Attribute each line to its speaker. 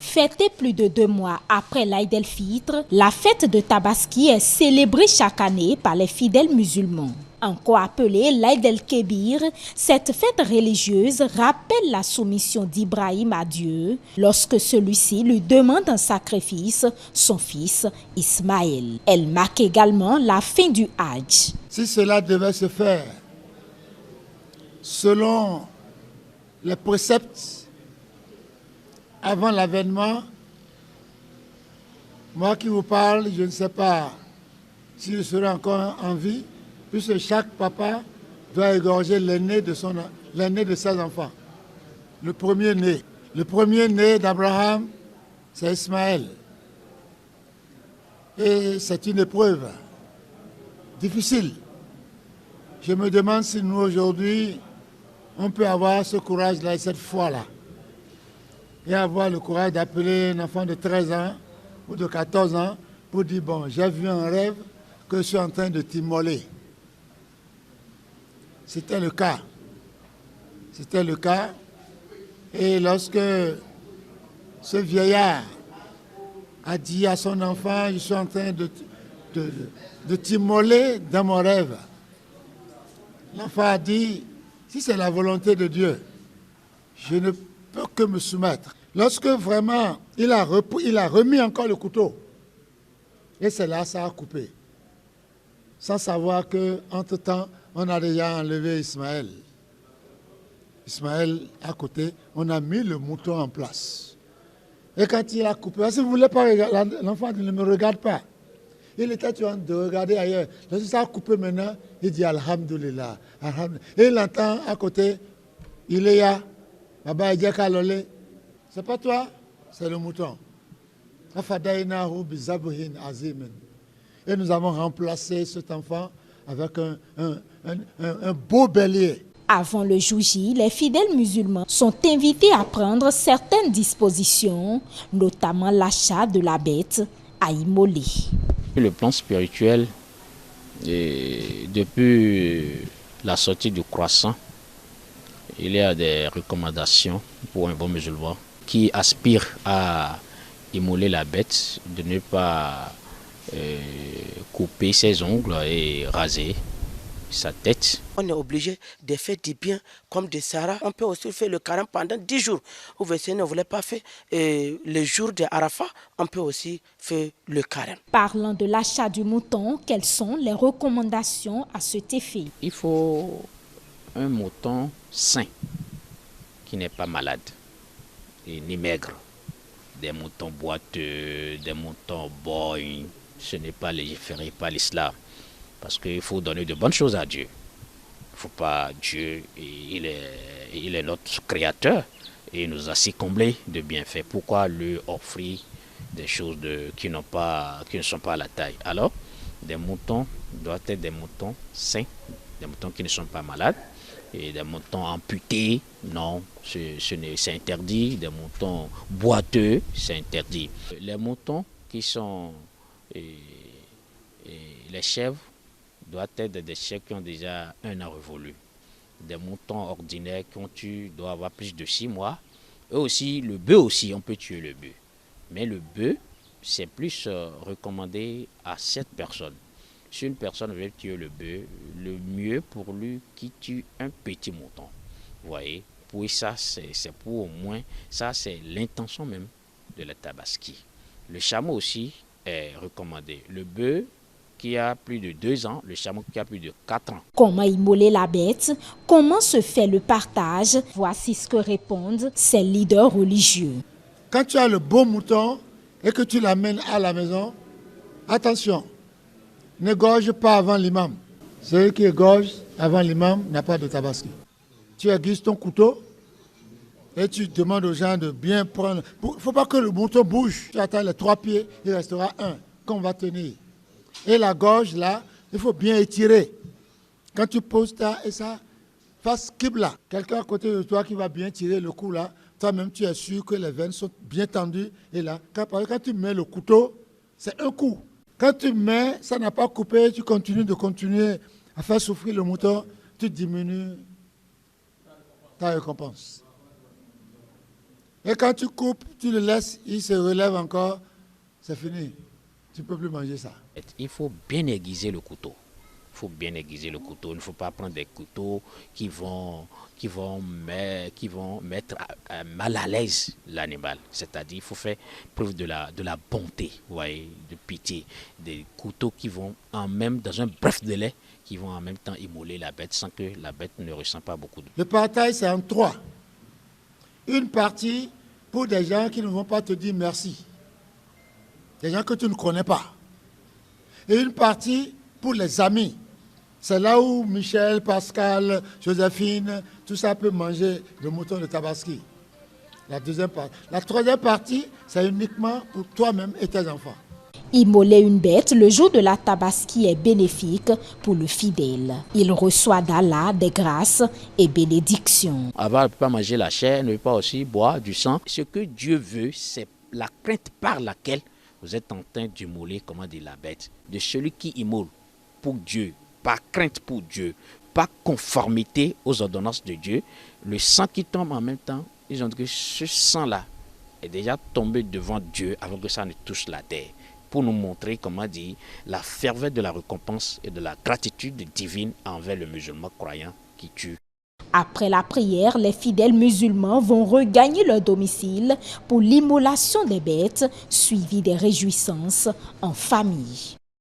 Speaker 1: Fêtée plus de 2 mois après l'Aïd el-Fitr, la fête de Tabaski est célébrée chaque année par les fidèles musulmans. Encore appelée l'Aïd el-Kébir, cette fête religieuse rappelle la soumission d'Ibrahim à Dieu lorsque celui-ci lui demande en sacrifice son fils Ismaël. Elle marque également la fin du Hajj.
Speaker 2: Si cela devait se faire selon les préceptes avant l'avènement, moi qui vous parle, je ne sais pas si je serai encore en vie, puisque chaque papa doit égorger l'aîné de ses enfants. Le premier-né. Le premier-né d'Abraham, c'est Ismaël. Et c'est une épreuve difficile. Je me demande si nous, aujourd'hui, on peut avoir ce courage-là et cette foi-là. Et avoir le courage d'appeler un enfant de 13 ans ou de 14 ans pour dire, bon, j'ai vu un rêve que je suis en train de t'immoler. C'était le cas. C'était le cas. Et lorsque ce vieillard a dit à son enfant, je suis en train de t'immoler dans mon rêve, l'enfant a dit, si c'est la volonté de Dieu, je ne peux que me soumettre. Lorsque vraiment il a remis encore le couteau, et c'est là ça a coupé, sans savoir qu'entre-temps, on a déjà enlevé Ismaël. Ismaël à côté, on a mis le mouton en place. Et quand il a coupé, si vous ne voulez pas regarder, l'enfant ne me regarde pas. Il était en train de regarder ailleurs. Lorsque ça a coupé maintenant, il dit Alhamdulillah. Et il entend à côté, il est là. C'est pas toi, c'est le mouton. Et nous avons remplacé cet enfant avec un beau bélier.
Speaker 1: Avant le jour J, les fidèles musulmans sont invités à prendre certaines dispositions, notamment l'achat de la bête à immoler.
Speaker 3: Le plan spirituel, depuis la sortie du croissant, il y a des recommandations pour un bon musulman qui aspire à immoler la bête, de ne pas couper ses ongles et raser sa tête.
Speaker 4: On est obligé de faire du bien comme des Sahara. On peut aussi faire le carême pendant 10 jours. Ou si ne voulait pas faire le jour de Arafat, on peut aussi faire le carême.
Speaker 1: Parlant de l'achat du mouton, quelles sont les recommandations à cet effet?
Speaker 3: Il faut un mouton sain, qui n'est pas malade et ni maigre. Des moutons boiteux, des moutons boing, ce n'est pas légiféré par l'islam. Parce qu'il faut donner de bonnes choses à Dieu. Il ne faut pas Dieu, il est notre créateur et il nous a si comblés de bienfaits. Pourquoi lui offrir des choses qui ne sont pas à la taille? Alors, des moutons doivent être des moutons sains, des moutons qui ne sont pas malades. Et des moutons amputés, non, c'est interdit. Des moutons boiteux, c'est interdit. Les moutons qui sont les chèvres doivent être des chèvres qui ont déjà 1 an révolu. Des moutons ordinaires doivent avoir plus de 6 mois. Eux aussi, le bœuf aussi, on peut tuer le bœuf. Mais le bœuf, c'est plus recommandé à 7 personnes. Si une personne veut tuer le bœuf, le mieux pour lui qui tue un petit mouton. Vous voyez, pour ça, c'est pour au moins, ça c'est l'intention même de la tabaski. Le chameau aussi est recommandé. Le bœuf qui a plus de 2 ans, le chameau qui a plus de 4 ans.
Speaker 1: Comment immoler la bête? Comment se fait le partage? Voici ce que répondent ces leaders religieux.
Speaker 2: Quand tu as le beau mouton et que tu l'amènes à la maison, attention, n'égorge pas avant l'imam. Celui qui égorge avant l'imam n'a pas de tabaski. Tu aiguises ton couteau et tu demandes aux gens de bien prendre. Il ne faut pas que le mouton bouge. Tu attends les 3 pieds, il restera 1 qu'on va tenir. Et la gorge, là, il faut bien étirer. Quand tu poses ça, et ça, face Qibla, quelqu'un à côté de toi qui va bien tirer le coup là, toi-même tu es sûr que les veines sont bien tendues. Et là, quand tu mets le couteau, c'est un coup. Quand tu mets, ça n'a pas coupé, tu continues à faire souffrir le mouton, tu diminues ta récompense. Et quand tu coupes, tu le laisses, il se relève encore, c'est fini. Tu ne peux plus manger ça.
Speaker 3: Il faut bien aiguiser le couteau. Il faut bien aiguiser le couteau. Il ne faut pas prendre des couteaux qui vont mettre mal à l'aise l'animal. C'est-à-dire il faut faire preuve de la bonté, vous voyez, de pitié. Des couteaux qui vont dans un bref délai, qui vont en même temps immoler la bête sans que la bête ne ressent pas beaucoup de...
Speaker 2: Le partage, c'est en 3. Une partie pour des gens qui ne vont pas te dire merci. Des gens que tu ne connais pas. Et une partie pour les amis. C'est là où Michel, Pascal, Joséphine, tout ça peut manger le mouton de Tabaski. La deuxième partie. La troisième partie, c'est uniquement pour toi-même et tes enfants.
Speaker 1: Immoler une bête le jour de la Tabaski est bénéfique pour le fidèle. Il reçoit d'Allah des grâces et bénédictions.
Speaker 3: Avant, ne peut pas manger la chair, ne peut pas aussi boire du sang. Ce que Dieu veut, c'est la crainte par laquelle vous êtes en train d'immoler, la bête. De celui qui immole pour Dieu, par crainte pour Dieu, par conformité aux ordonnances de Dieu, le sang qui tombe en même temps, ils ont dit que ce sang-là est déjà tombé devant Dieu avant que ça ne touche la terre. Pour nous montrer, la ferveur de la récompense et de la gratitude divine envers le musulman croyant qui tue.
Speaker 1: Après la prière, les fidèles musulmans vont regagner leur domicile pour l'immolation des bêtes, suivie des réjouissances en famille.